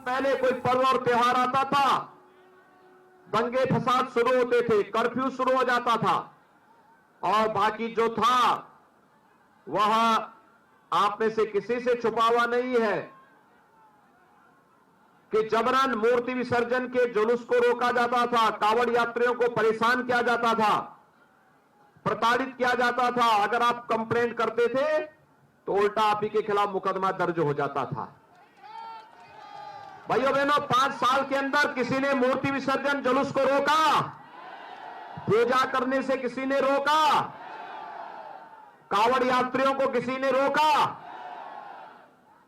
पहले कोई पर्व और त्योहार आता था, दंगे फसाद शुरू होते थे, कर्फ्यू शुरू हो जाता था और बाकी जो था वह आप में से किसी से छुपा हुआ नहीं है कि जबरन मूर्ति विसर्जन के जुलूस को रोका जाता था, कांवड़ यात्रियों को परेशान किया जाता था, प्रताड़ित किया जाता था। अगर आप कंप्लेंट करते थे तो उल्टा आप ही के खिलाफ मुकदमा दर्ज हो जाता था। भाइयों बहनों, 5 साल के अंदर किसी ने मूर्ति विसर्जन जुलूस को रोका? पूजा करने से किसी ने रोका? कांवड़ यात्रियों को किसी ने रोका?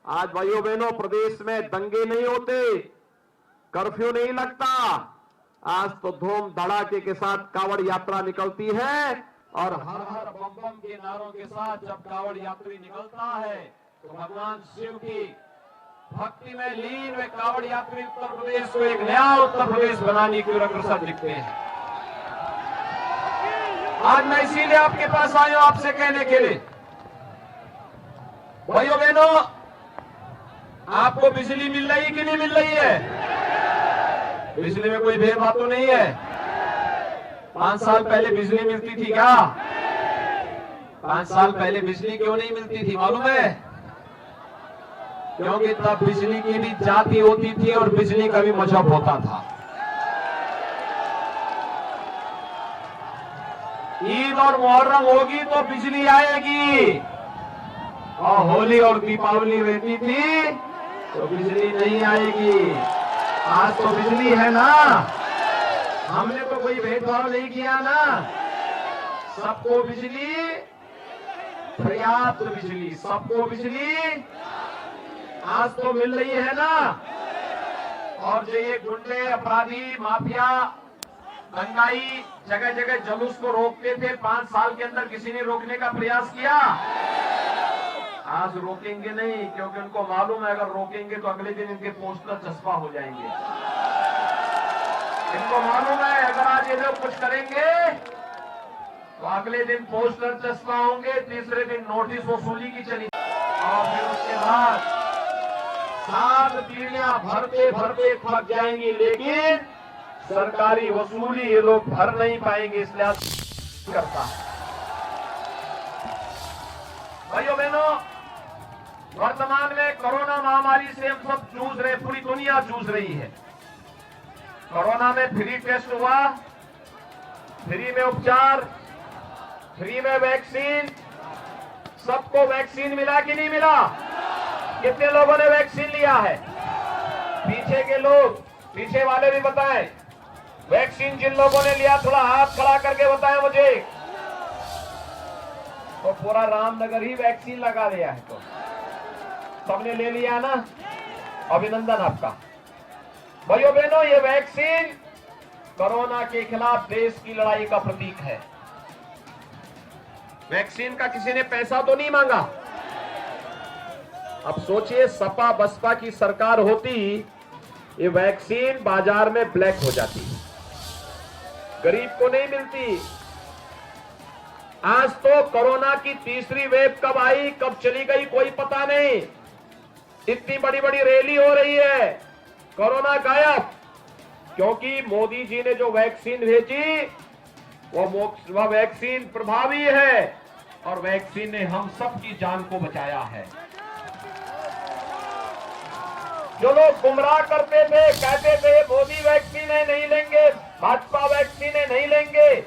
आज भाइयों बहनों, प्रदेश में दंगे नहीं होते, कर्फ्यू नहीं लगता। आज तो धूम धड़ाके के साथ कांवड़ यात्रा निकलती है और हर हर बम बम के नारों के साथ जब कांवड़ यात्री निकलता है तो भगवान शिव की भक्ति में लीन वे कांवड़ यात्री उत्तर प्रदेश को एक नया उत्तर प्रदेश बनाने की ओर अग्रसर दिखते हैं। आज मैं इसीलिए आपके पास आया हूं आपसे कहने के लिए, भाइयों बहनों, आपको बिजली मिल रही कि नहीं मिल रही है? बिजली में कोई भेदभाव तो नहीं है? 5 साल पहले बिजली मिलती थी क्या? 5 साल पहले बिजली क्यों नहीं मिलती थी मालूम है? क्योंकि तब बिजली की भी जाति होती थी और बिजली का भी मजहब होता था। ईद और मुहर्रम होगी तो बिजली आएगी, और होली और दीपावली रहती थी तो बिजली नहीं आएगी। आज तो बिजली है ना, हमने तो कोई भेदभाव नहीं किया ना, सबको बिजली, पर्याप्त बिजली, सबको बिजली आज तो मिल रही है ना। और जो ये गुंडे, अपराधी, माफिया, दंगाई जगह जगह जुलूस को रोकते थे, 5 साल के अंदर किसी ने रोकने का प्रयास किया? आज रोकेंगे नहीं, क्योंकि उनको मालूम है अगर रोकेंगे तो अगले दिन इनके पोस्टर चस्पा हो जाएंगे। इनको मालूम है अगर आज ये लोग कुछ करेंगे तो अगले दिन पोस्टर चस्पा होंगे, तीसरे दिन नोटिस वसूली की चली, और फिर उसके बाद 7 पीढ़ियां भरते भरते थक जाएंगी, लेकिन सरकारी वसूली ये लोग भर नहीं पाएंगे, इसलिए करता है। भाइयों बहनों, वर्तमान में कोरोना महामारी से हम सब जूझ रहे, पूरी दुनिया जूझ रही है। कोरोना में फ्री टेस्ट हुआ, फ्री में उपचार, फ्री में वैक्सीन, सबको वैक्सीन मिला कि नहीं मिला? कितने लोगों ने वैक्सीन लिया है? पीछे के लोग, पीछे वाले भी बताएं, वैक्सीन जिन लोगों ने लिया थोड़ा हाथ खड़ा करके बताएं मुझे। तो पूरा रामनगर ही वैक्सीन लगा दिया है, तो सबने ले लिया ना, अभिनंदन आपका। भाइयों बहनों, ये वैक्सीन कोरोना के खिलाफ देश की लड़ाई का प्रतीक है। वैक्सीन का किसी ने पैसा तो नहीं मांगा। अब सोचिए, सपा बसपा की सरकार होती, ये वैक्सीन बाजार में ब्लैक हो जाती, गरीब को नहीं मिलती। आज तो कोरोना की तीसरी वेव कब आई कब चली गई कोई पता नहीं। इतनी बड़ी बड़ी रैली हो रही है, कोरोना गायब, क्योंकि मोदी जी ने जो वैक्सीन भेजी वह वैक्सीन प्रभावी है और वैक्सीन ने हम सबकी जान को बचाया है। जो लोग गुमराह करते थे, कहते थे मोदी वैक्सीन है नहीं लेंगे, भाजपा वैक्सीन है नहीं लेंगे,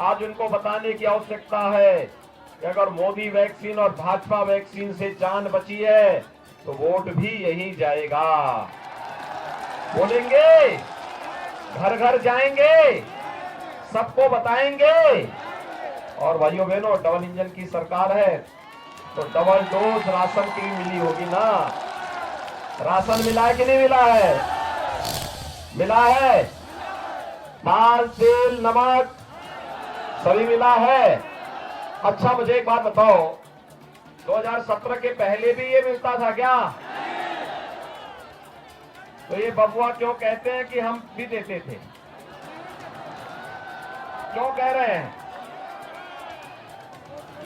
आज उनको बताने की आवश्यकता है कि अगर मोदी वैक्सीन और भाजपा वैक्सीन से जान बची है तो वोट भी यही जाएगा। बोलेंगे, घर घर जाएंगे, सबको बताएंगे। और भाइयों बहनों, डबल इंजन की सरकार है तो डबल डोज राशन की मिली होगी ना। राशन मिला है कि नहीं मिला है? मिला है, दाल, तेल, नमक सभी मिला है। अच्छा, मुझे एक बात बताओ, 2017 के पहले भी ये मिलता था क्या? तो ये बबुआ क्यों कहते हैं कि हम भी देते थे? क्यों कह रहे हैं?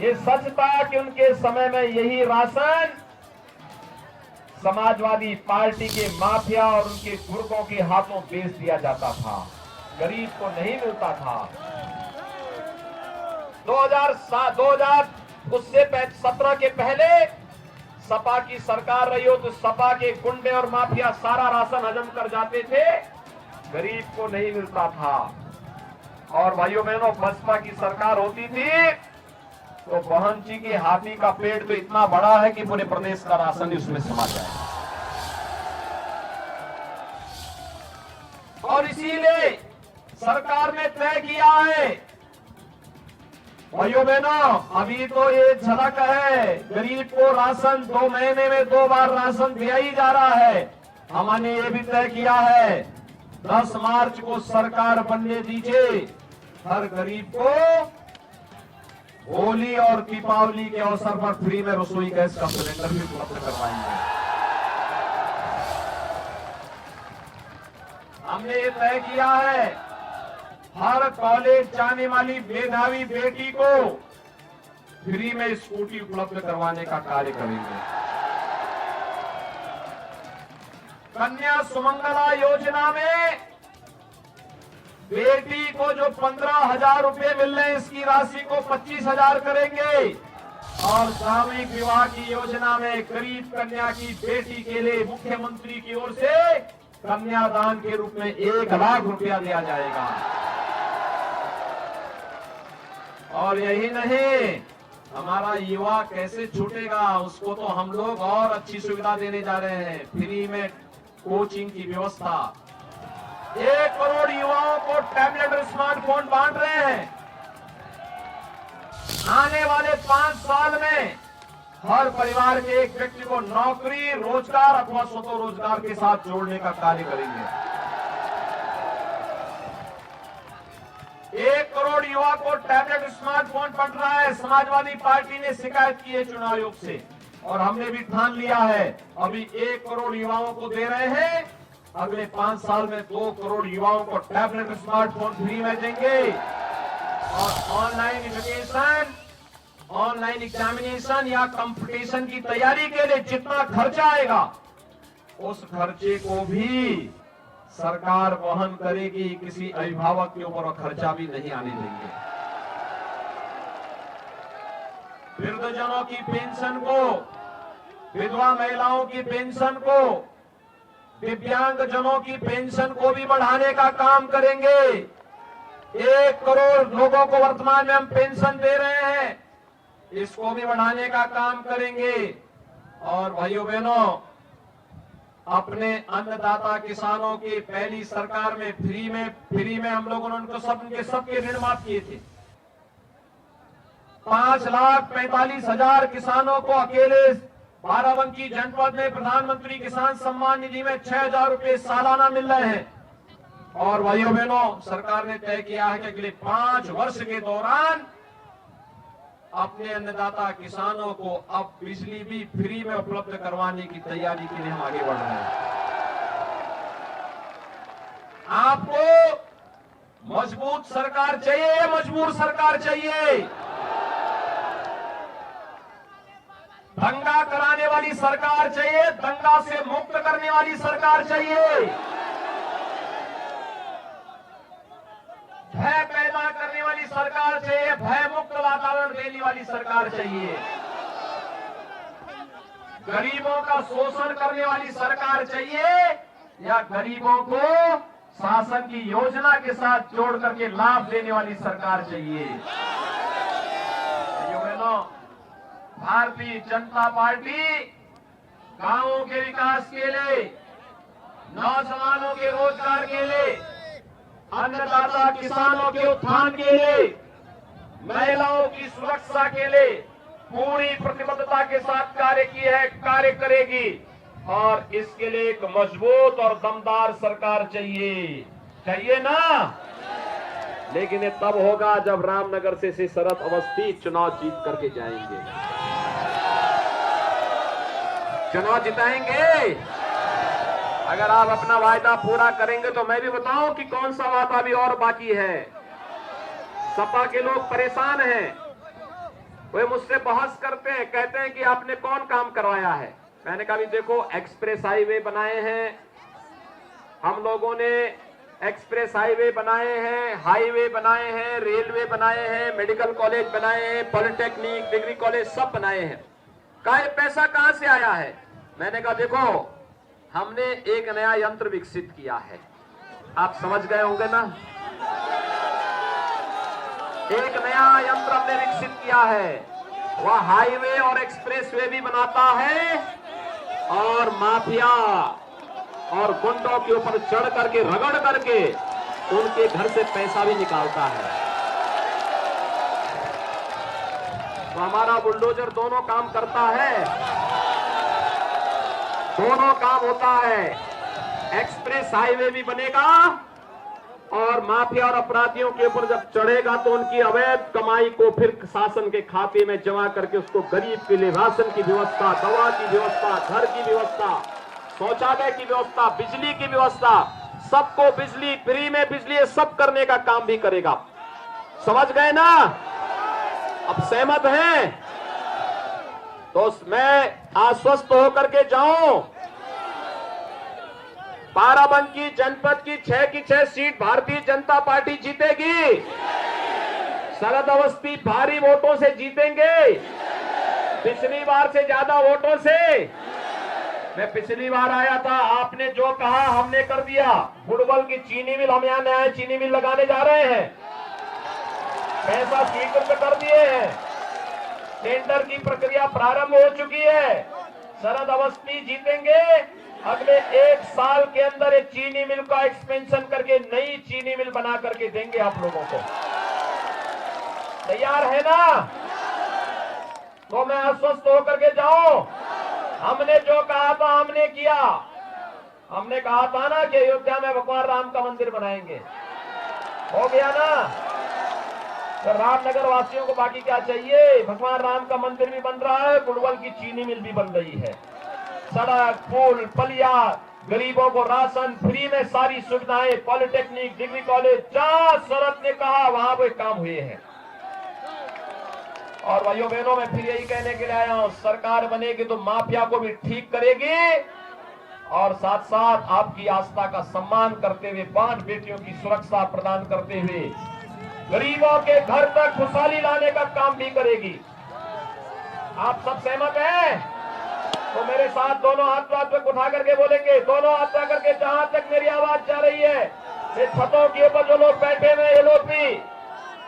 ये सच था कि उनके समय में यही राशन समाजवादी पार्टी के माफिया और उनके गुर्गों के हाथों बेच दिया जाता था, गरीब को नहीं मिलता था। 2017 के पहले सपा की सरकार रही हो तो सपा के गुंडे और माफिया सारा राशन हजम कर जाते थे, गरीब को नहीं मिलता था। और भाइयों बहनों, बसपा की सरकार होती थी तो बहन जी के हाथी का पेट तो इतना बड़ा है कि पूरे प्रदेश का राशन उसमें समा जाए। और इसीलिए सरकार ने तय किया है, भाइयों बहनों, अभी तो ये झलक है, गरीब को राशन 2 महीने में 2 बार राशन दिया ही जा रहा है। हमने ये भी तय किया है 10 मार्च को सरकार बनने दीजिए, हर गरीब को होली और दीपावली के अवसर पर फ्री में रसोई गैस का सिलेंडर भी उपलब्ध करवाएंगे। हमने ये तय किया है हर कॉलेज जाने वाली मेधावी बेटी को फ्री में स्कूटी उपलब्ध करवाने का कार्य करेंगे। कन्या सुमंगला योजना में बेटी को जो 15,000 रुपए मिल रहे हैं, इसकी राशि को 25,000 करेंगे। और सामूहिक विवाह की योजना में गरीब कन्या की बेटी के लिए मुख्यमंत्री की ओर से कन्यादान के रूप में 1 लाख रुपया दिया जाएगा। और यही नहीं, हमारा युवा कैसे छूटेगा, उसको तो हम लोग और अच्छी सुविधा देने जा रहे हैं। फ्री में कोचिंग की व्यवस्था, 1 करोड़ युवाओं को टैबलेट और स्मार्टफोन बांट रहे हैं। आने वाले 5 साल में हर परिवार के एक व्यक्ति को नौकरी, रोजगार अथवा स्वतः रोजगार के साथ जोड़ने का कार्य करेंगे। 1 करोड़ युवा को टैबलेट स्मार्टफोन बंट रहा है। समाजवादी पार्टी ने शिकायत की है चुनाव आयोग से, और हमने भी ठान लिया है अभी 1 करोड़ युवाओं को दे रहे हैं, अगले 5 साल में 2 करोड़ युवाओं को टैबलेट स्मार्टफोन फ्री में देंगे। और ऑनलाइन एजुकेशन, ऑनलाइन एग्जामिनेशन या कंपटीशन की तैयारी के लिए जितना खर्चा आएगा, उस खर्चे को भी सरकार वहन करेगी। किसी अभिभावक के ऊपर खर्चा भी नहीं आने देंगे। वृद्धजनों की पेंशन को, विधवा महिलाओं की पेंशन को, दिव्यांग जनों की पेंशन को भी बढ़ाने का काम करेंगे। 1 करोड़ लोगों को वर्तमान में हम पेंशन दे रहे हैं, इसको भी बढ़ाने का काम करेंगे। और भाइयों बहनों, अपने अन्नदाता किसानों की पहली सरकार में फ्री में हम लोगों ने उनको सबके ऋण माफ किए थे। 5,45,000 किसानों को अकेले बाराबंकी जनपद में प्रधानमंत्री किसान सम्मान निधि में 6,000 रुपए सालाना मिल रहे हैं। और भाइयों बहनों, सरकार ने तय किया है कि अगले 5 वर्ष के दौरान अपने अन्नदाता किसानों को अब बिजली भी फ्री में उपलब्ध करवाने की तैयारी के लिए हम आगे बढ़ रहे हैं। आपको मजबूत सरकार चाहिए या मजबूर सरकार चाहिए? दंगा कराने वाली सरकार चाहिए, दंगा से मुक्त करने वाली सरकार चाहिए, भय पैदा करने वाली सरकार चाहिए, भय मुक्त वातावरण देने वाली सरकार चाहिए, गरीबों का शोषण करने वाली सरकार चाहिए, या गरीबों को शासन की योजना के साथ जोड़ करके लाभ देने वाली सरकार चाहिए? भारतीय जनता पार्टी गांवों के विकास के लिए, नौजवानों के रोजगार के लिए, अन्नदाता किसानों के उत्थान के लिए, महिलाओं की सुरक्षा के लिए पूरी प्रतिबद्धता के साथ कार्य करेगी। और इसके लिए एक मजबूत और दमदार सरकार चाहिए ना? लेकिन ये तब होगा जब रामनगर से शरद अवस्थी चुनाव जीत करके जाएंगे। चुनाव जिताएंगे। अगर आप अपना वायदा पूरा करेंगे तो मैं भी बताऊं कि कौन सा वादा अभी और बाकी है। सपा के लोग परेशान हैं, वे मुझसे बहस करते हैं, कहते हैं कि आपने कौन काम करवाया है। मैंने कहा भी देखो एक्सप्रेस हाईवे बनाए हैं हम लोगों ने, एक्सप्रेस हाईवे बनाए हैं, हाईवे बनाए हैं, रेलवे बनाए हैं, मेडिकल कॉलेज बनाए हैं, पॉलिटेक्निक, डिग्री कॉलेज सब बनाए हैं। कहा ये पैसा कहां से आया है? मैंने कहा देखो हमने एक नया यंत्र विकसित किया है। आप समझ गए होंगे ना, एक नया यंत्र हमने विकसित किया है। वह हाईवे और एक्सप्रेसवे भी बनाता है और माफिया और गुंडों के ऊपर चढ़ करके रगड़ करके उनके घर से पैसा भी निकालता है। तो हमारा बुलडोजर दोनों काम करता है, दोनों काम होता है। एक्सप्रेस हाईवे भी बनेगा और माफिया और अपराधियों के ऊपर जब चढ़ेगा तो उनकी अवैध कमाई को फिर शासन के खाते में जमा करके उसको गरीब के लिए राशन की व्यवस्था, दवा की व्यवस्था, घर की व्यवस्था, शौचालय की व्यवस्था, बिजली की व्यवस्था, सबको बिजली फ्री में बिजली ये सब करने का काम भी करेगा। समझ गए ना? अब सहमत हैं? तो मैं आश्वस्त होकर के जाऊं, बाराबंकी जनपद की 6 की 6 सीट भारतीय जनता पार्टी जीतेगी। शरद अवस्थी भारी वोटों से जीतेंगे, पिछली बार से ज्यादा वोटों से। मैं पिछली बार आया था, आपने जो कहा हमने कर दिया। बुड़बल की चीनी मिल, हम यहाँ नया चीनी मिल लगाने जा रहे हैं, पैसा स्वीकृत कर दिए हैं, टेंडर की प्रक्रिया प्रारंभ हो चुकी है। शरद अवस्थी जीतेंगे। अगले 1 साल के अंदर एक चीनी मिल का एक्सपेंशन करके नई चीनी मिल बना करके देंगे आप लोगों को। तैयार है ना? तो मैं आश्वस्त होकर के जाऊं, हमने जो कहा था हमने किया। हमने कहा था ना कि अयोध्या में भगवान राम का मंदिर बनाएंगे, हो गया ना? तो रामनगर वासियों को बाकी क्या चाहिए? भगवान राम का मंदिर भी बन रहा है, बुड़बल की चीनी मिल भी बन रही है, सड़क, पुल, पलिया, गरीबों को राशन फ्री में सारी सुविधाएं, पॉलिटेक्निक, डिग्री कॉलेज, जहां शरद ने कहा वहां वो काम हुए हैं। और भाइयों बहनों मैं फिर यही कहने के लिए आया हूं, सरकार बनेगी तो माफिया को भी ठीक करेगी और साथ साथ आपकी आस्था का सम्मान करते हुए, 5 बेटियों की सुरक्षा प्रदान करते हुए गरीबों के घर तक खुशहाली लाने का काम भी करेगी। आप सब सहमत हैं? तो मेरे साथ दोनों हाथ उठा करके बोलेंगे, दोनों हाथ उठा करके, जहां तक मेरी आवाज जा रही है, ये छतों के ऊपर जो लोग बैठे हुए ये लोग भी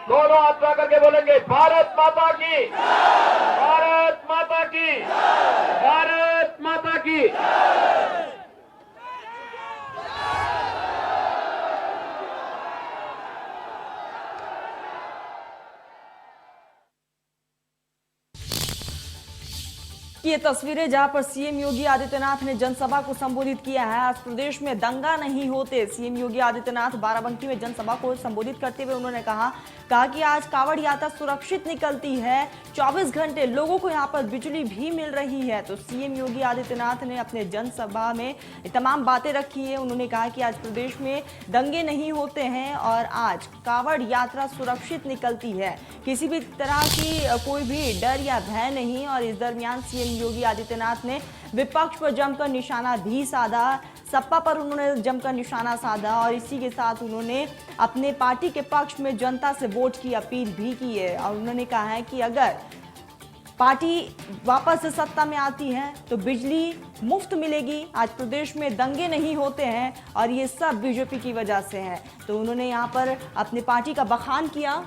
दोनों हाथ उठा करके बोलेंगे, भारत माता की, भारत माता की, भारत माता की। ये तस्वीरें जहां पर सीएम योगी आदित्यनाथ ने जनसभा को संबोधित किया है। आज प्रदेश में दंगा नहीं होते। सीएम योगी आदित्यनाथ बाराबंकी में जनसभा को संबोधित करते हुए उन्होंने कहा कि आज कांवड़ यात्रा सुरक्षित निकलती है, 24 घंटे लोगों को यहां पर बिजली भी मिल रही है। तो सीएम योगी आदित्यनाथ ने अपने जनसभा में तमाम बातें रखी है। उन्होंने कहा कि आज प्रदेश में दंगे नहीं होते हैं और आज कांवड़ यात्रा सुरक्षित निकलती है, किसी भी तरह की कोई भी डर या भय नहीं। और इस दरमियान सीएम योगी आदित्यनाथ ने विपक्ष पर जमकर निशाना भी साधा, सपा पर उन्होंने जमकर निशाना साधा और इसी के साथ उन्होंने अपने पार्टी के पक्ष में जनता से वोट की अपील भी की है। और उन्होंने कहा है कि अगर पार्टी वापस से सत्ता में आती है तो बिजली मुफ्त मिलेगी। आज प्रदेश में दंगे नहीं होते हैं और ये सब बीजेपी की वजह से है। तो उन्होंने यहाँ पर अपनी पार्टी का बखान किया